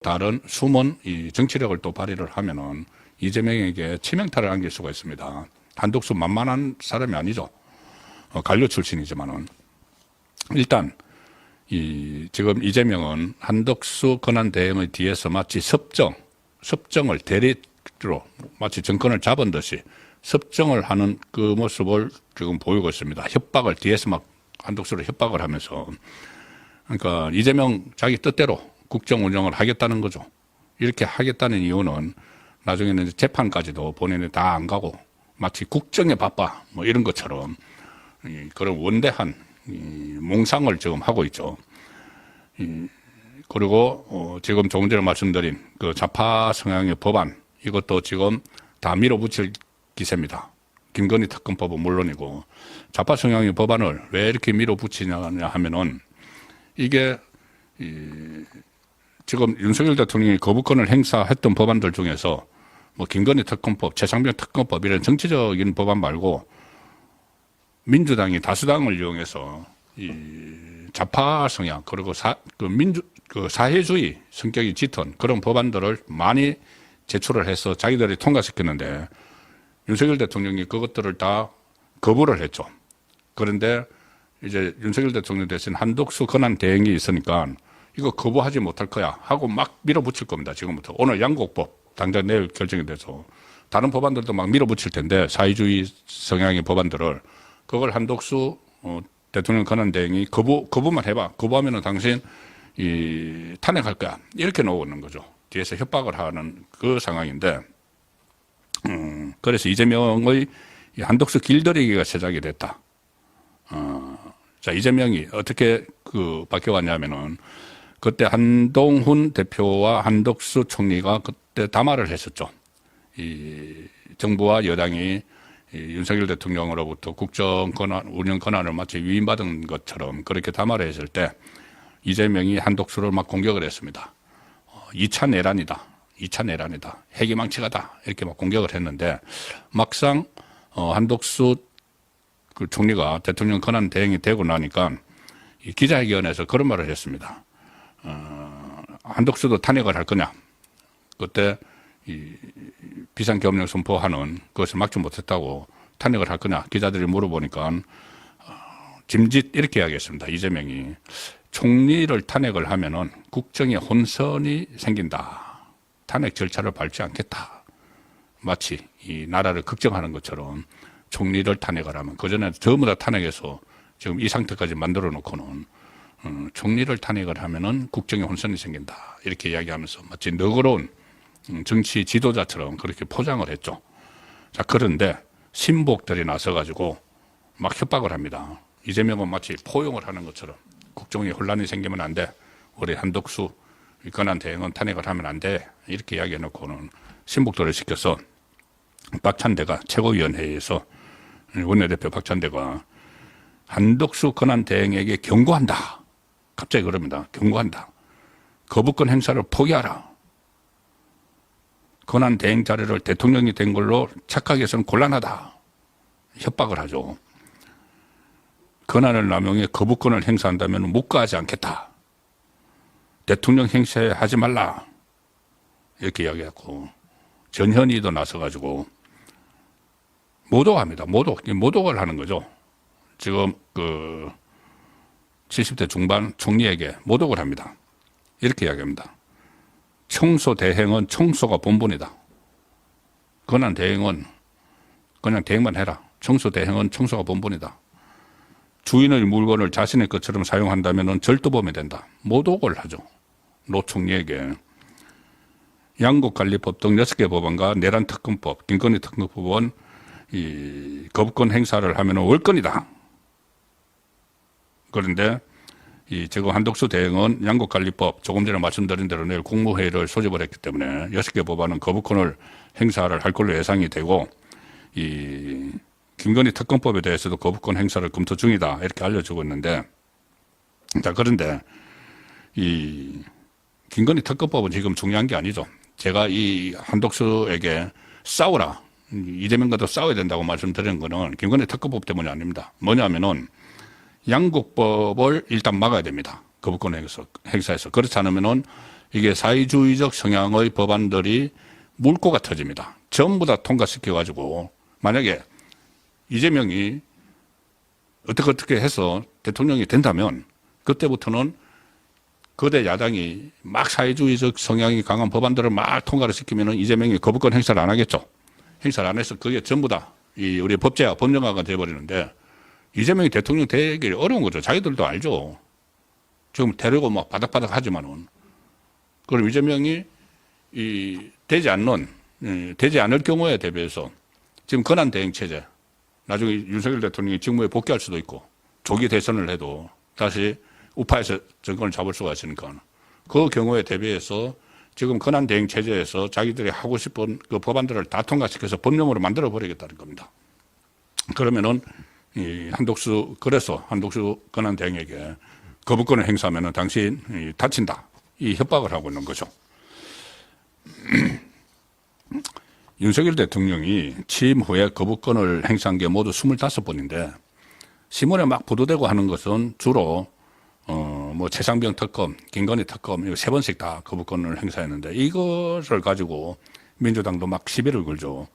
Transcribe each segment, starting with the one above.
다른 숨은 이 정치력을 또 발휘를 하면은 이재명에게 치명타를 안길 수가 있습니다. 한덕수 만만한 사람이 아니죠. 관료 출신이지만은 일단 지금 이재명은 한덕수 권한 대행의 뒤에서 마치 섭정을 대리로 마치 정권을 잡은 듯이 섭정을 하는 그 모습을 지금 보이고 있습니다. 협박을 뒤에서 막 한덕수를 협박을 하면서, 그러니까 이재명 자기 뜻대로 국정 운영을 하겠다는 거죠. 이렇게 하겠다는 이유는 나중에는 재판까지도 본인이 다 안 가고 마치 국정에 바빠 뭐 이런 것처럼 그런 원대한 몽상을 지금 하고 있죠. 그리고 지금 조금 전에 말씀드린 그 좌파 성향의 법안, 이것도 지금 다 밀어붙일 기세입니다. 김건희 특검법은 물론이고, 좌파 성향의 법안을 왜 이렇게 밀어붙이냐 하면은 이게 지금 윤석열 대통령이 거부권을 행사했던 법안들 중에서 뭐 김건희 특검법, 최상병 특검법 이런 정치적인 법안 말고 민주당이 다수당을 이용해서 이 좌파 성향 그리고 사회주의 성격이 짙은 그런 법안들을 많이 제출을 해서 자기들이 통과시켰는데 윤석열 대통령이 그것들을 다 거부를 했죠. 그런데 이제 윤석열 대통령 대신 한덕수 권한 대행이 있으니까 이거 거부하지 못할 거야 하고 막 밀어붙일 겁니다. 지금부터. 오늘 양곡법 당장 내일 결정이 돼서 다른 법안들도 막 밀어붙일 텐데 사회주의 성향의 법안들을 그걸 한덕수 대통령 권한 대행이 거부만 해봐. 거부하면은 당신 탄핵할 거야. 이렇게 나오는 거죠. 뒤에서 협박을 하는 그 상황인데, 그래서 이재명의 한덕수 길들이기가 시작이 됐다. 자, 이재명이 어떻게 바뀌어갔냐면은 그때 한동훈 대표와 한덕수 총리가 그때 담화를 했었죠. 이 정부와 여당이 윤석열 대통령으로부터 국정 권한, 운영 권한을 마치 위임받은 것처럼 그렇게 담화를 했을 때 이재명이 한덕수를 막 공격을 했습니다. 2차 내란이다. 2차 내란이다. 핵이망치가다. 이렇게 막 공격을 했는데 막상 한덕수 그 총리가 대통령 권한 대행이 되고 나니까 이 기자회견에서 그런 말을 했습니다. 한덕수도 탄핵을 할 거냐. 그때 비상계엄령 선포하는 그것을 막지 못했다고 탄핵을 할 거냐. 기자들이 물어보니까 짐짓 이렇게 이야기했습니다. 이재명이 총리를 탄핵을 하면은 국정에 혼선이 생긴다. 탄핵 절차를 밟지 않겠다. 마치 이 나라를 걱정하는 것처럼 총리를 탄핵을 하면 그전에 전부 다 탄핵해서 지금 이 상태까지 만들어 놓고는 총리를 탄핵을 하면은 국정에 혼선이 생긴다. 이렇게 이야기하면서 마치 너그러운 정치 지도자처럼 그렇게 포장을 했죠. 자, 그런데 신복들이 나서가지고 막 협박을 합니다. 이재명은 마치 포용을 하는 것처럼 국정에 혼란이 생기면 안 돼. 우리 한덕수 권한 대행은 탄핵을 하면 안 돼. 이렇게 이야기해놓고는 신복들을 시켜서 박찬대가 최고위원회에서 원내대표 박찬대가 한덕수 권한 대행에게 경고한다. 갑자기 그럽니다. 경고한다. 거부권 행사를 포기하라. 권한 대행 자리를 대통령이 된 걸로 착각해서는 곤란하다. 협박을 하죠. 권한을 남용해 거부권을 행사한다면 묵과하지 않겠다. 대통령 행세하지 말라. 이렇게 이야기했고 전현희도 나서가지고 모독합니다. 모독을 하는 거죠. 지금 70대 중반 총리에게 모독을 합니다. 이렇게 이야기합니다. 청소 대행은 청소가 본분이다. 권한 대행은 그냥 대행만 해라. 청소 대행은 청소가 본분이다. 주인의 물건을 자신의 것처럼 사용한다면 절도범이 된다. 모독을 하죠. 노 총리에게. 양국관리법 등 6개 법안과 내란특검법, 김건희 특검법은 이 거부권 행사를 하면 월권이다. 그런데 지금 한덕수 대행은 양국관리법 조금 전에 말씀드린 대로 내일 국무회의를 소집을 했기 때문에 6개 법안은 거부권을 행사를 할 걸로 예상이 되고 이 김건희 특검법에 대해서도 거부권 행사를 검토 중이다. 이렇게 알려주고 있는데, 자, 그런데 이 김건희 특검법은 지금 중요한 게 아니죠. 제가 이 한덕수에게 싸우라. 이재명과도 싸워야 된다고 말씀드리는 거는 김건희 특검법 때문이 아닙니다. 뭐냐면은 양국법을 일단 막아야 됩니다. 거부권 행사에서. 그렇지 않으면은 이게 사회주의적 성향의 법안들이 물꼬가 터집니다. 전부 다 통과시켜가지고 만약에 이재명이 어떻게 해서 대통령이 된다면 그때부터는 거대 야당이 막 사회주의적 성향이 강한 법안들을 막 통과를 시키면은 이재명이 거부권 행사를 안 하겠죠. 행사를 안 해서 그게 전부 다 우리 법제화, 법령화가 돼버리는데 이재명이 대통령 되기 어려운 거죠. 자기들도 알죠. 지금 되려고 막 바닥바닥 하지만은. 그럼 이재명이 되지 않을 경우에 대비해서 지금 권한 대행 체제, 나중에 윤석열 대통령이 직무에 복귀할 수도 있고 조기 대선을 해도 다시 우파에서 정권을 잡을 수가 있으니까 그 경우에 대비해서 지금 권한 대행 체제에서 자기들이 하고 싶은 그 법안들을 다 통과시켜서 법령으로 만들어 버리겠다는 겁니다. 그러면은 그래서 한독수 권한 대행에게 거부권을 행사하면은 당신 다친다. 이 협박을 하고 있는 거죠. 윤석열 대통령이 취임 후에 거부권을 행사한 게 모두 25번인데 신문에 막 보도되고 하는 것은 주로 뭐 최상병 특검, 김건희 특검 이거 3번씩 다 거부권을 행사했는데 이것을 가지고 민주당도 막 시비를 걸죠.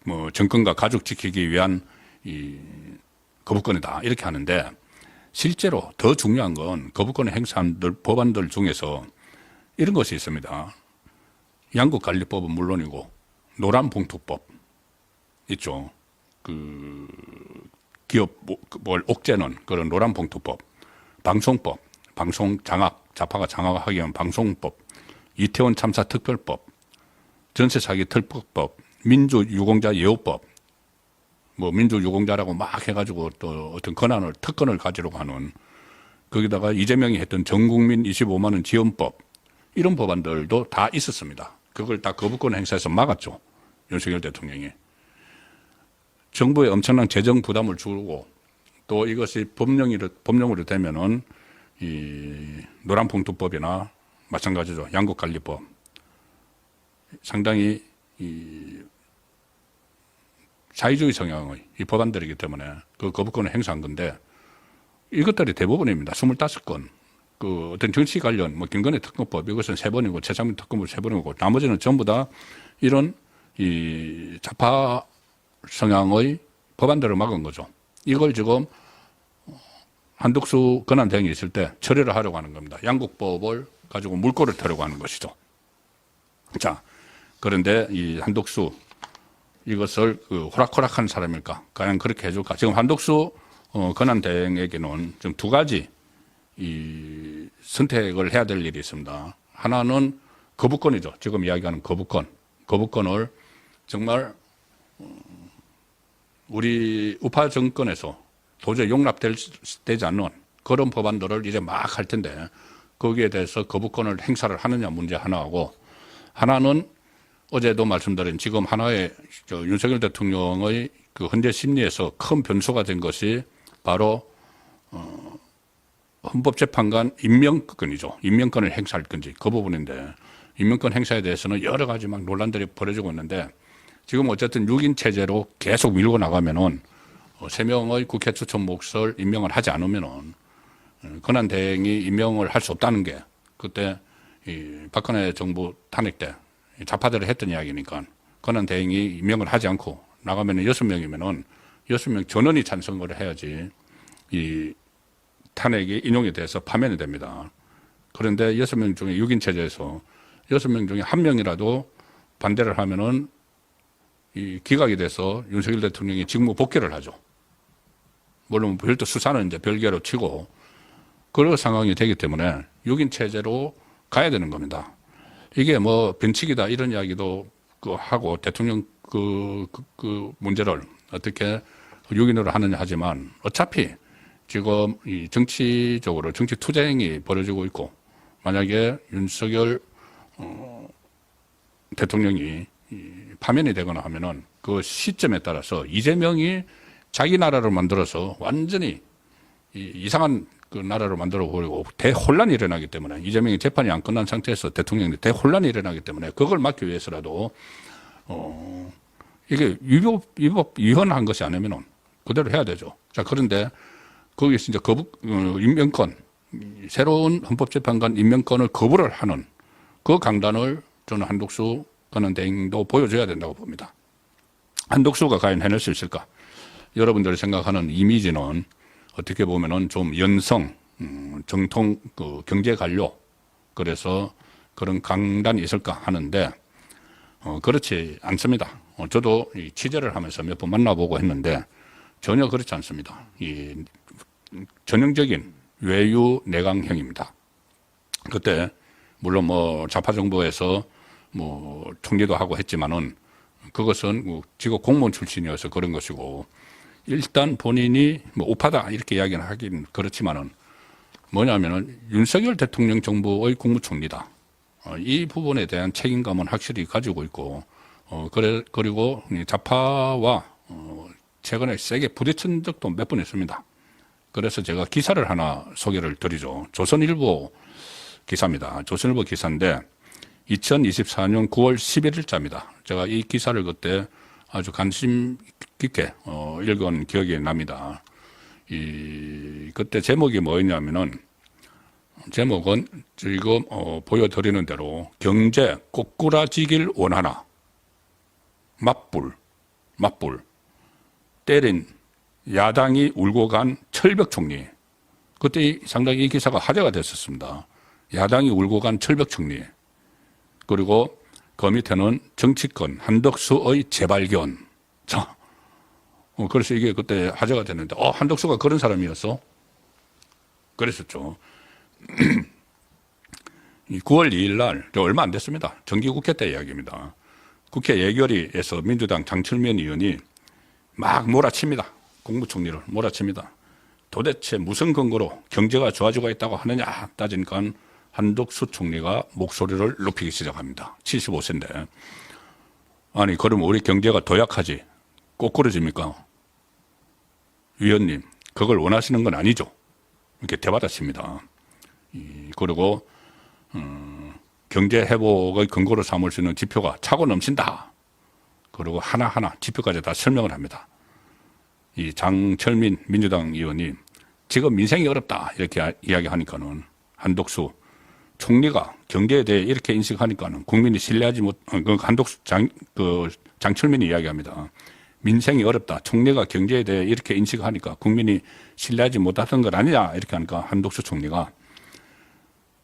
뭐 정권과 가족 지키기 위한 이 거부권이다 이렇게 하는데 실제로 더 중요한 건 거부권을 행사한 법안들 중에서 이런 것이 있습니다. 양국관리법은 물론이고 노란봉투법 있죠. 그 기업 뭘 옥죄는 그런 노란봉투법, 방송법, 방송 장악, 좌파가 장악하기 위한 방송법, 이태원 참사 특별법, 전세 사기 특별법, 민주유공자 예우법, 뭐 민주유공자라고 막 해가지고 또 어떤 특권을 가지려고 하는 거기다가 이재명이 했던 전국민 25만 원 지원법 이런 법안들도 다 있었습니다. 그걸 다 거부권 행사해서 막았죠. 윤석열 대통령이. 정부에 엄청난 재정 부담을 주고 또 이것이 법령으로 되면은 이 노란봉투법이나 마찬가지죠. 양국관리법. 상당히 이 사회주의 성향의 이 법안들이기 때문에 그 거부권을 행사한 건데 이것들이 대부분입니다. 25건. 그 어떤 정치 관련 뭐 김건희 특검법 이것은 3번이고 최상민 특검법 3번이고 나머지는 전부 다 이런 이 좌파 성향의 법안들을 막은 거죠. 이걸 지금 한독수 권한 대행이 있을 때 처리를 하려고 하는 겁니다. 양국법을 가지고 물꼬를 타려고 하는 것이죠. 자, 그런데 이 한독수 이것을 그 호락호락한 사람일까? 과연 그렇게 해줄까? 지금 한독수 권한 대행에게는 좀 2가지 이 선택을 해야 될 일이 있습니다. 하나는 거부권이죠. 지금 이야기하는 거부권. 거부권을 정말 우리 우파 정권에서 도저히 용납되지 않는 그런 법안들을 이제 막 할 텐데 거기에 대해서 거부권을 행사를 하느냐 문제 하나하고 하나는 어제도 말씀드린 지금 하나의 윤석열 대통령의 그 헌재 심리에서 큰 변수가 된 것이 바로 헌법재판관 임명권이죠. 임명권을 행사할 건지 그 부분인데 임명권 행사에 대해서는 여러 가지 막 논란들이 벌어지고 있는데 지금 어쨌든 6인 체제로 계속 밀고 나가면은 3명의 국회 추천 몫을 임명을 하지 않으면은 권한 대행이 임명을 할 수 없다는 게 그때 이 박근혜 정부 탄핵 때 좌파들이 했던 이야기니까 권한 대행이 임명을 하지 않고 나가면은 6명이면은 6명 전원이 찬성을 해야지 이 탄핵이 인용이 돼서 파면이 됩니다. 그런데 6명 중에 6인 체제에서 6명 중에 1명이라도 반대를 하면은 이 기각이 돼서 윤석열 대통령이 직무 복귀를 하죠. 물론 별도 수사는 이제 별개로 치고 그런 상황이 되기 때문에 6인 체제로 가야 되는 겁니다. 이게 뭐 변칙이다 이런 이야기도 하고 대통령 그 문제를 어떻게 6인으로 하느냐 하지만 어차피 지금 이 정치적으로 정치 투쟁이 벌어지고 있고 만약에 윤석열 대통령이 파면이 되거나 하면은 그 시점에 따라서 이재명이 자기 나라를 만들어서 완전히 이상한 그 나라를 만들어 버리고 대혼란이 일어나기 때문에 이재명이 재판이 안 끝난 상태에서 대통령이 대혼란이 일어나기 때문에 그걸 막기 위해서라도 이게 위헌한 것이 아니면은 그대로 해야 되죠. 자, 그런데 거기서 이제 임명권 새로운 헌법재판관 임명권을 거부를 하는 그 강단을 저는 한독수 권한대행도 보여줘야 된다고 봅니다. 한독수가 과연 해낼 수 있을까? 여러분들이 생각하는 이미지는 어떻게 보면은 좀 연성, 정통 그 경제 관료, 그래서 그런 강단이 있을까 하는데 그렇지 않습니다. 저도 이 취재를 하면서 몇 번 만나보고 했는데 전혀 그렇지 않습니다. 이 전형적인 외유 내강형입니다. 그때 물론 뭐 좌파 정부에서 뭐 총리도 하고 했지만은 그것은 지구 공무원 출신이어서 그런 것이고, 일단 본인이 뭐 우파다 이렇게 이야기는 하긴 그렇지만은 뭐냐면은 윤석열 대통령 정부의 국무총리다. 이 부분에 대한 책임감은 확실히 가지고 있고, 그리고 좌파와 최근에 세게 부딪힌 적도 몇 번 있습니다. 그래서 제가 기사를 하나 소개를 드리죠. 조선일보 기사입니다. 조선일보 기사인데 2024년 9월 11일자입니다. 제가 이 기사를 그때 아주 관심 깊게 읽은 기억이 납니다. 그때 제목이 뭐였냐면은, 제목은 지금 보여드리는 대로 경제 꼬꾸라지길 원하나 맞불 때린 야당이 울고 간 철벽 총리. 그때 상당히 이 기사가 화제가 됐었습니다. 야당이 울고 간 철벽 총리. 그리고 그 밑에는 정치권 한덕수의 재발견. 자, 그래서 이게 그때 화제가 됐는데, 한덕수가 그런 사람이었어? 그랬었죠. 9월 2일 날, 얼마 안 됐습니다. 정기국회 때 이야기입니다. 국회 예결위에서 민주당 장철민 의원이 막 몰아칩니다. 국무총리를 몰아칩니다. 도대체 무슨 근거로 경제가 좋아지고 있다고 하느냐 따지니까 한덕수 총리가 목소리를 높이기 시작합니다. 75세인데. 아니, 그럼 우리 경제가 더 약하지? 꼬꾸라집니까? 위원님, 그걸 원하시는 건 아니죠? 이렇게 대받아칩니다. 그리고 경제 회복의 근거로 삼을 수 있는 지표가 차고 넘친다. 그리고 하나하나 지표까지 다 설명을 합니다. 이 장철민 민주당 의원이 지금 민생이 어렵다 이렇게 이야기하니까는 한덕수 총리가 경제에 대해 이렇게 인식하니까는 국민이 신뢰하지 못, 한덕수 장철민이 이야기합니다. 민생이 어렵다. 총리가 경제에 대해 이렇게 인식하니까 국민이 신뢰하지 못하던 것 아니냐 이렇게 하니까 한덕수 총리가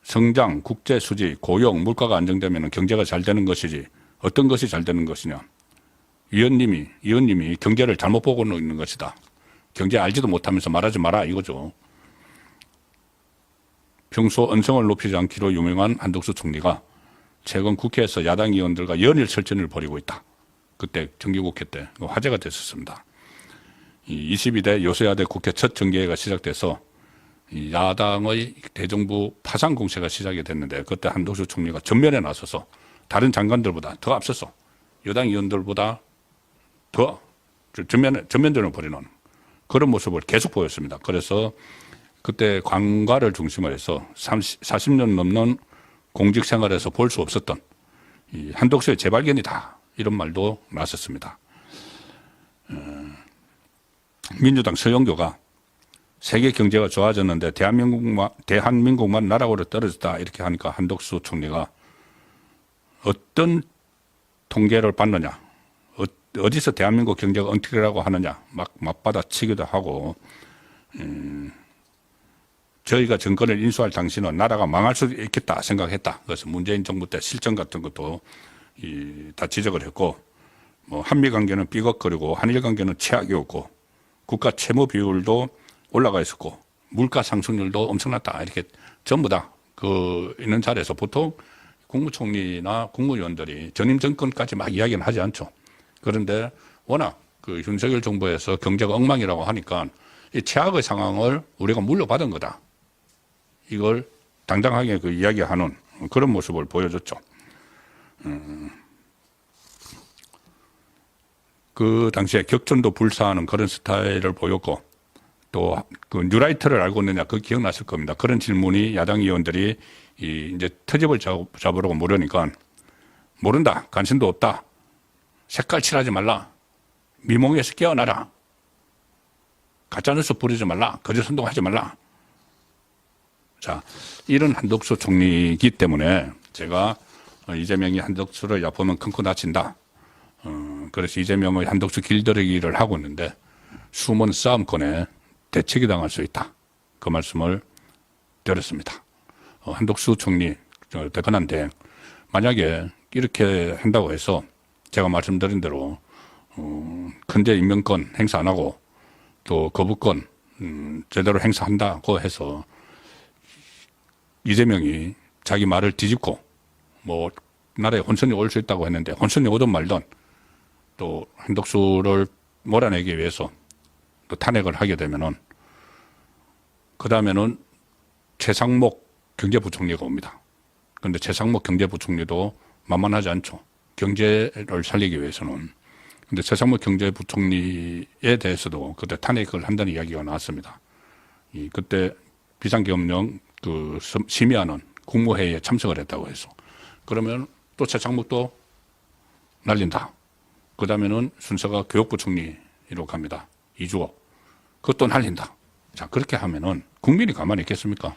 성장, 국제 수지, 고용, 물가가 안정되면 경제가 잘 되는 것이지 어떤 것이 잘 되는 것이냐. 의원님이 경제를 잘못 보고 있는 것이다. 경제 알지도 못하면서 말하지 마라 이거죠. 평소 언성을 높이지 않기로 유명한 한덕수 총리가 최근 국회에서 야당 의원들과 연일 설전을 벌이고 있다. 그때 정기국회 때 화제가 됐었습니다. 22대 여소야대 국회 첫 정기회가 시작돼서 야당의 대정부 파상 공세가 시작이 됐는데, 그때 한덕수 총리가 전면에 나서서 다른 장관들보다 더 앞서서 여당 의원들보다 더 전면전을 벌이는 그런 모습을 계속 보였습니다. 그래서 그때 관과를 중심으로 해서 40년 넘는 공직 생활에서 볼 수 없었던 이 한덕수의 재발견이다 이런 말도 나섰습니다. 민주당 서영교가 세계 경제가 좋아졌는데 대한민국만 나락으로 떨어졌다 이렇게 하니까 한덕수 총리가 어떤 통계를 봤느냐, 어디서 대한민국 경제가 엉터리라고 하느냐 막 맞받아치기도 하고, 저희가 정권을 인수할 당시는 나라가 망할 수도 있겠다 생각했다. 그래서 문재인 정부 때 실정 같은 것도 다 지적을 했고, 뭐 한미 관계는 삐걱거리고 한일 관계는 최악이었고 국가 채무 비율도 올라가 있었고 물가 상승률도 엄청났다 이렇게 전부 다 그 있는 자리에서 보통 국무총리나 국무위원들이 전임 정권까지 막 이야기는 하지 않죠. 그런데 워낙 그 윤석열 정부에서 경제가 엉망이라고 하니까 이 최악의 상황을 우리가 물려받은 거다. 이걸 당당하게 그 이야기하는 그런 모습을 보여줬죠. 그 당시에 격전도 불사하는 그런 스타일을 보였고, 또 그 뉴라이트를 알고 있느냐 그거 기억나실 겁니다. 그런 질문이 야당 의원들이 이제 트집을 잡으려고 물으니까 모른다, 관심도 없다, 색깔 칠하지 말라, 미몽에서 깨어나라, 가짜뉴스 부리지 말라, 거짓 선동하지 말라, 자, 이런 한덕수 총리이기 때문에 제가 이재명이 한덕수를 얕보면 큰코 다친다. 그래서 이재명의 한덕수 길들이기를 하고 있는데 숨은 싸움권에 대책이 당할 수 있다. 그 말씀을 드렸습니다. 한덕수 총리 대권한테 만약에 이렇게 한다고 해서 제가 말씀드린 대로 큰제 임명권 행사 안 하고 또 거부권 제대로 행사한다고 해서 이재명이 자기 말을 뒤집고 뭐 나라에 혼선이 올 수 있다고 했는데 혼선이 오든 말든 또 한덕수를 몰아내기 위해서 또 탄핵을 하게 되면은 그 다음에는 최상목 경제부총리가 옵니다. 그런데 최상목 경제부총리도 만만하지 않죠. 경제를 살리기 위해서는. 근데 최상목 경제부총리에 대해서도 그때 탄핵을 한다는 이야기가 나왔습니다. 그때 비상계엄령 심의하는 국무회의에 참석을 했다고 해서. 그러면 또 최상목도 날린다. 그 다음에는 순서가 교육부총리로 갑니다. 이주호. 그것도 날린다. 자, 그렇게 하면은 국민이 가만히 있겠습니까?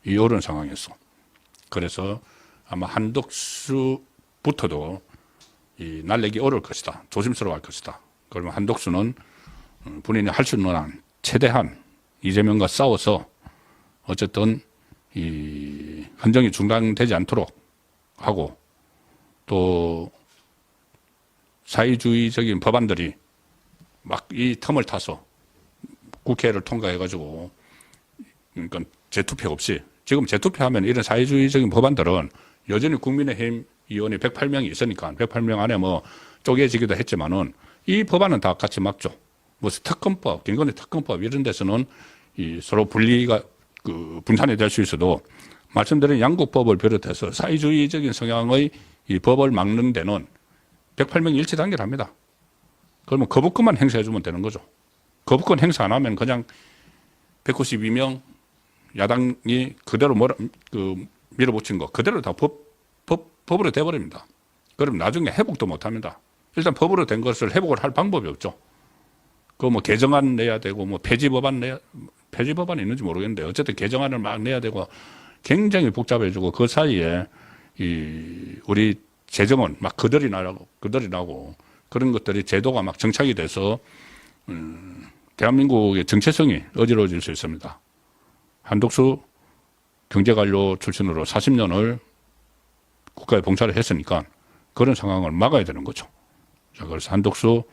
이 어려운 상황에서. 그래서 아마 한덕수부터도 날리기 어려울 것이다. 조심스러워할 것이다. 그러면 한덕수는 본인이 할 수 있는 한 최대한 이재명과 싸워서 어쨌든 이 헌정이 중단되지 않도록 하고 또 사회주의적인 법안들이 막 이 틈을 타서 국회를 통과해가지고 그러니까 재투표 없이 지금 재투표하면 이런 사회주의적인 법안들은 여전히 국민의힘 의원이 108명이 있으니까 108명 안에 뭐 쪼개지기도 했지만은 이 법안은 다 같이 막죠. 뭐 특검법, 김건희 특검법 이런 데서는 이 서로 분리가 분산이 될 수 있어도 말씀드린 양국법을 비롯해서 사회주의적인 성향의 이 법을 막는 데는 108명이 일치 단계를 합니다. 그러면 거부권만 행사해주면 되는 거죠. 거부권 행사 안 하면 그냥 192명 야당이 그대로 밀어붙인 거 그대로 다 법으로 돼버립니다. 그럼 나중에 회복도 못 합니다. 일단 법으로 된 것을 회복을 할 방법이 없죠. 그 뭐 개정안 내야 되고 뭐 폐지법안이 있는지 모르겠는데 어쨌든 개정안을 막 내야 되고 굉장히 복잡해지고 그 사이에 우리 재정은 막 그들이 나고 그런 것들이 제도가 막 정착이 돼서 대한민국의 정체성이 어지러워질 수 있습니다. 한덕수 경제관료 출신으로 40년을 국가에 봉사를 했으니까 그런 상황을 막아야 되는 거죠. 자, 그래서 한덕수